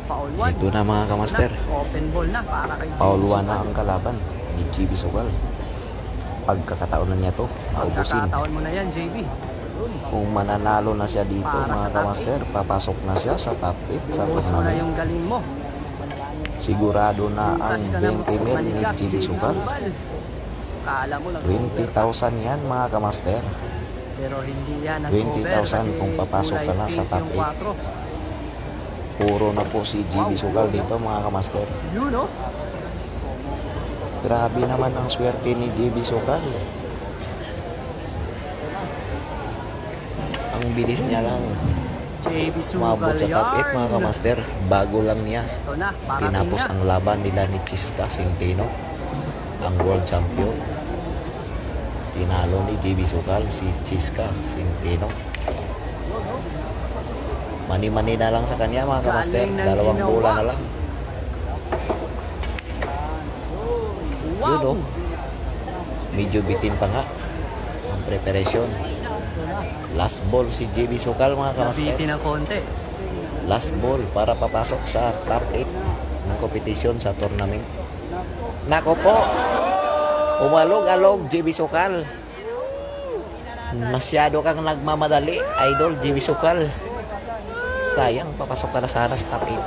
Foul 1. Ito na mga kamaster. Open ball na para kay Foul JB 1 na ang kalaban ni JB Sugal. Pagkakataon na niya to, paubusin. Pagkakataon mo na yan, JB. Kung mananalo na siya dito Para mga sa top kamaster, papasok na siya sa top 8 sa Buhos mo na tournament. yung galing mo. Sigurado na ang Bukas ka na 20 mil ni manigas, JB Sugal. Kala mo lang 20,000 yan mga kamaster. pero hindi yan 20,000 kung papasok ka na sa top 8. Puro na po si JB Sugal dito mga kamaster. Yun, no? Grabe naman ang swerte ni JB Sugal. Ang bilis niya lang JB umabot Sugal sa top 8 mga yarn. kamaster. Bago lang niya Ito na, parating tinapos na. ang laban nila ni Chiska Centeno, ang world champion. Tinalo ni JB Sugal si Chiska Centeno. Mani-mani na lang sa kanya mga kamaster. Galing ng Dalawang ginawa. bola na lang. Yun, Wow! oh. Medyo bitin pa nga ang preparation. Last ball si JB Sugal mga kamaster. Nabitin ng konti. Last ball para papasok sa top 8 ng competition sa tournament. Nako po, umalog-alog JB Sugal. Masyado kang nagmamadali, idol JB Sugal. Sayang, papasok ka na sana sa top 8.